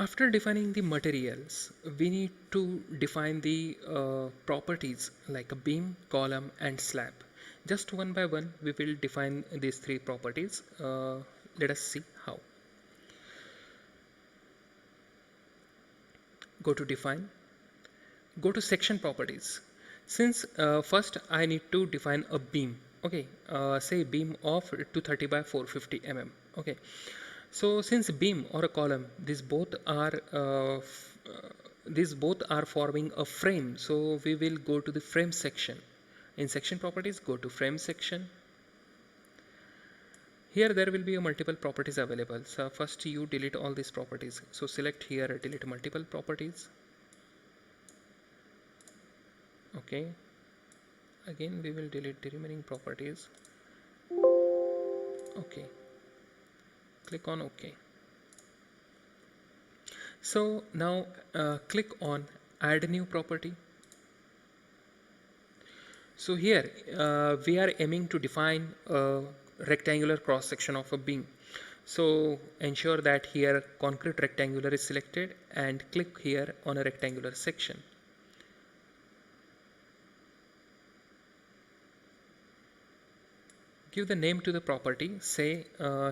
After defining the materials, we need to define the properties like a beam, column and slab. Just one by one we will define these three properties. Let us see how. Go to define, go to section properties. Since first I need to define a beam, okay, say beam of 230 by 450 mm, okay. So since beam or a column, these both are forming a frame, so we will go to the frame section. In section properties, go to frame section. Here there will be a multiple properties available, so first you delete all these properties. So select here delete multiple properties. Okay, again we will delete the remaining properties. Okay, click on OK. So now click on add new property. So here we are aiming to define a rectangular cross section of a beam. So ensure that here concrete rectangular is selected and click here on a rectangular section. Give the name to the property. Say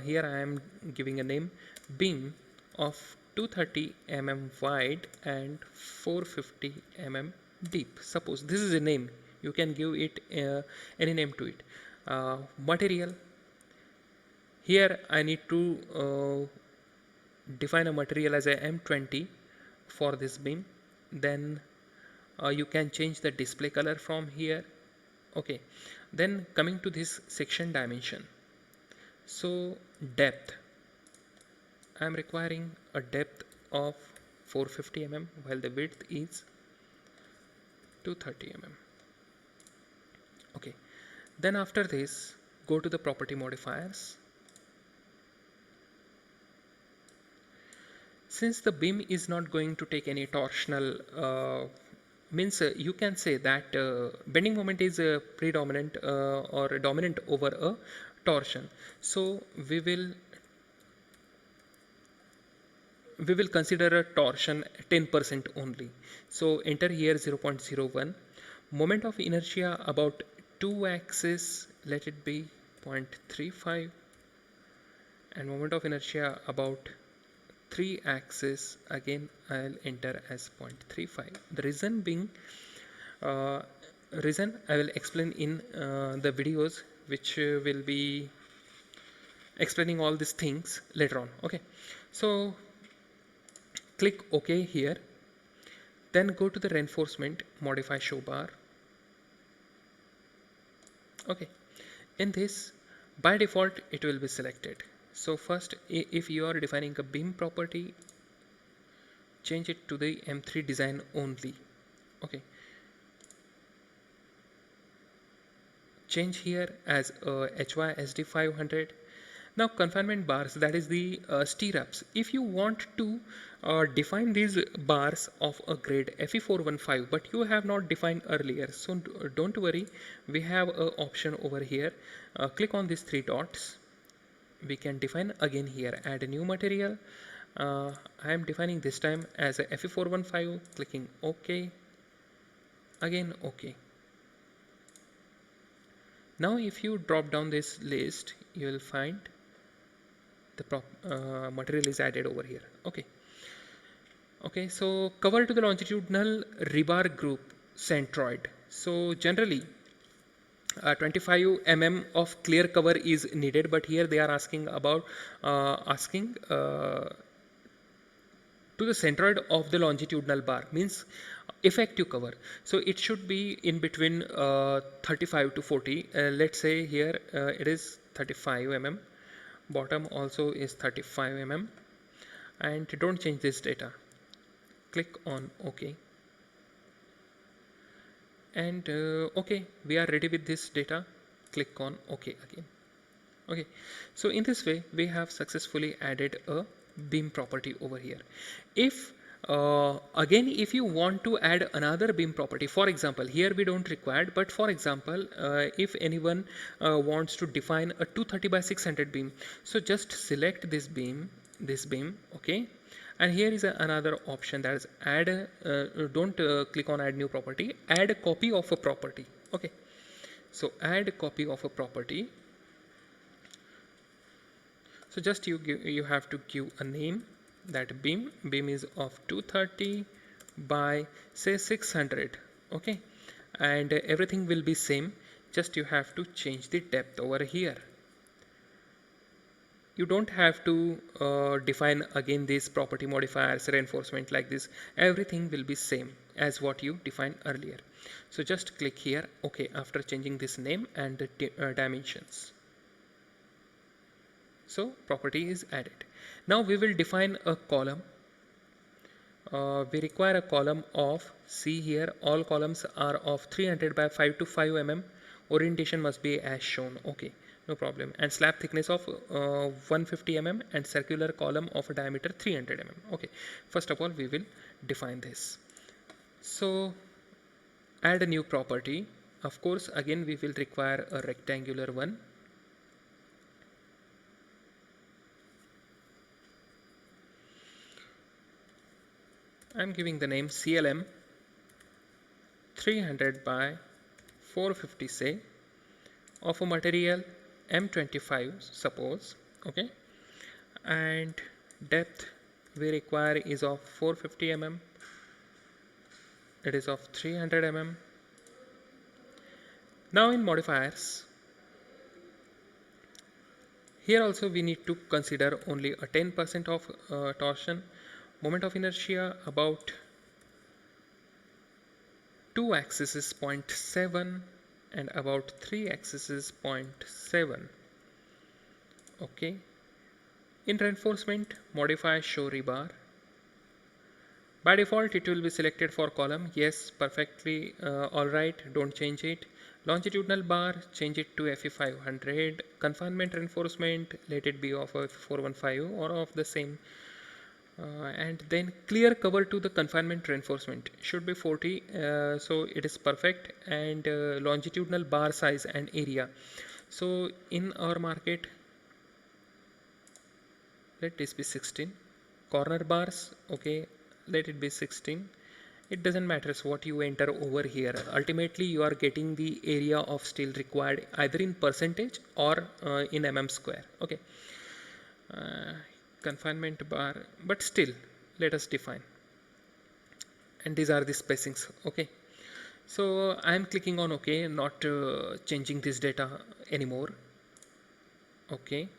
here I am giving a name beam of 230 mm wide and 450 mm deep. Suppose this is a name, you can give it any name to it. Material, here I need to define a material as a M20 for this beam. Then you can change the display color from here. Okay, then coming to this section dimension. So depth, I am requiring a depth of 450 mm while the width is 230 mm. Okay, then after this go to the property modifiers. Since the beam is not going to take any torsional means you can say that bending moment is predominant or dominant over a torsion. So we will consider a torsion 10% only. So enter here 0.01. Moment of inertia about 2 axis, let it be 0.35, and moment of inertia about 3 axis, again I'll enter as 0.35. The reason being reason I will explain in the videos which will be explaining all these things later on. Okay, so click OK here, then go to the reinforcement, modify show bar. Okay, in this by default it will be selected. So first if you are defining a beam property, change it to the M3 design only. Okay, change here as HYSD 500. Now confinement bars, that is the stirrups. If you want to define these bars of a grade FE415 but you have not defined earlier, so don't worry, we have an option over here. Click on these three dots. We can define again here, add a new material. I am defining this time as a FE415, clicking OK, again OK. Now if you drop down this list, you will find the material is added over here. Okay, so cover to the longitudinal rebar group centroid. So generally 25 mm of clear cover is needed, but here they are asking about to the centroid of the longitudinal bar, means effective cover. So it should be in between 35 to 40. Let's say here it is 35 mm, bottom also is 35 mm, and don't change this data. Click on OK, and OK, we are ready with this data. Click on OK again. Okay, so in this way we have successfully added a beam property over here. If again if you want to add another beam property, for example here we don't require, but for example if anyone wants to define a 230 by 600 beam, so just select this beam, okay, And here is another option, that is add don't click on add new property, add a copy of a property. Okay, so add a copy of a property. So just you have to give a name, that beam is of 230 by say 600. Okay, and everything will be same, just you have to change the depth over here. You don't have to define again these property modifiers, reinforcement like this. Everything will be same as what you defined earlier. So just click here OK after changing this name and the dimensions. So property is added. Now we will define a column. We require a column of, see here, all columns are of 300 by 5 to 5 mm. Orientation must be as shown. Okay, no problem. And slab thickness of 150 mm and circular column of a diameter 300 mm. Okay, first of all we will define this. So add a new property. Of course, again we will require a rectangular one. I'm giving the name CLM 300 by 450 say, of a material M25 suppose. Okay, and depth we require is of 450 mm, it is of 300 mm. Now in modifiers, here also we need to consider only a 10% of torsion, moment of inertia about 2 axis is 0.7 and about 3 axis is 0.7. Okay, in reinforcement modify show rebar. By default it will be selected for column. Yes, perfectly alright, don't change it. Longitudinal bar, change it to FE500. Confinement reinforcement, let it be of a 415 or of the same. And then clear cover to the confinement reinforcement should be 40, so it is perfect. And longitudinal bar size and area, so in our market let this be 16. Corner bars, okay, let it be 16. It doesn't matter what you enter over here. Ultimately you are getting the area of steel required either in percentage or in mm square. Okay, confinement bar, but still let us define, and these are the spacings. Okay, so I am clicking on OK, not changing this data anymore. Okay,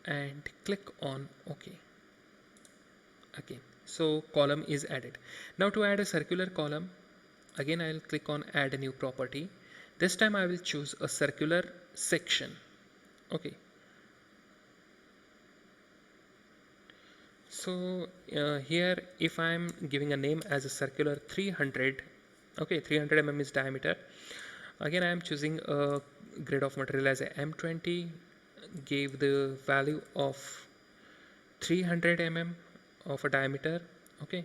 and click on OK again. So column is added. Now to add a circular column, again I will click on add a new property. This time I will choose a circular section. Okay, so here if I am giving a name as a circular 300, okay, 300 mm is diameter. Again I am choosing a grade of material as a M20, gave the value of 300 mm of a diameter. Okay,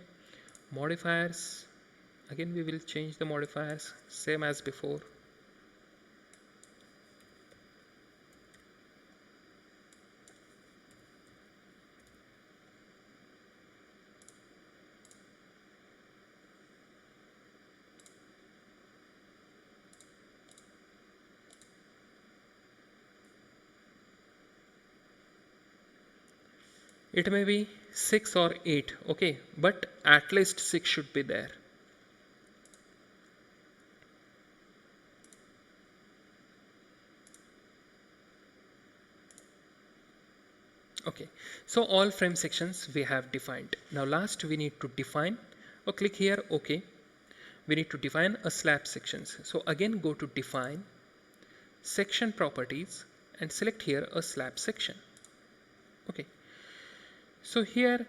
modifiers, again we will change the modifiers same as before. It may be 6 or 8, okay, but at least 6 should be there. Okay, so all frame sections we have defined. Now last we need to define, or click here OK, we need to define a slab sections. So again go to define, section properties, and select here a slab section. Okay, so here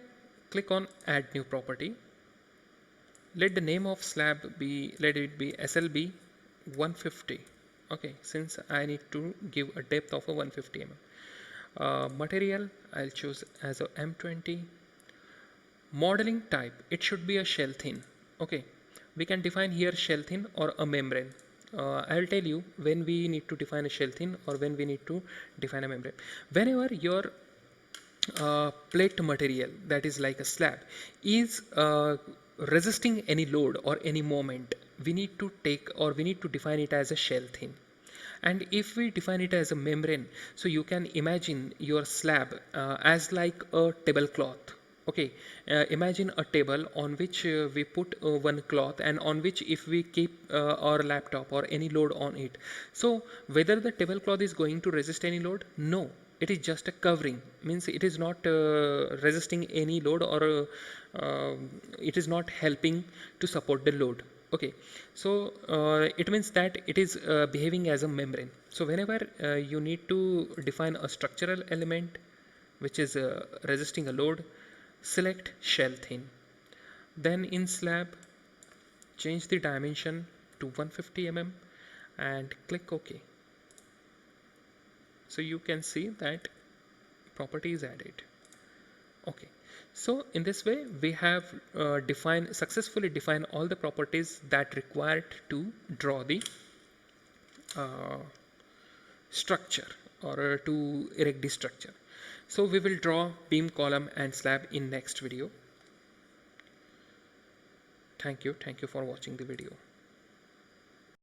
click on add new property. Let the name of slab be, let it be SLB 150. Okay, since I need to give a depth of a 150 mm. Material I'll choose as a M20. Modeling type, it should be a shell thin. Okay, we can define here shell thin or a membrane. I'll tell you when we need to define a shell thin or when we need to define a membrane. Whenever your plate material, that is like a slab, is resisting any load or any moment, we need to take, or we need to define it as a shell thin. And if we define it as a membrane, so you can imagine your slab as like a tablecloth. Okay, imagine a table on which we put one cloth, and on which if we keep our laptop or any load on it, so whether the tablecloth is going to resist any load? No, it is just a covering, means it is not resisting any load, or it is not helping to support the load. Okay, so it means that it is behaving as a membrane. So whenever you need to define a structural element which is resisting a load, select shell thin. Then in slab, change the dimension to 150 mm and click OK. So you can see that property is added. Okay, so in this way we have successfully defined all the properties that required to draw the uh, structure, or to erect the structure. So we will draw beam, column and slab in next video. Thank you for watching the video.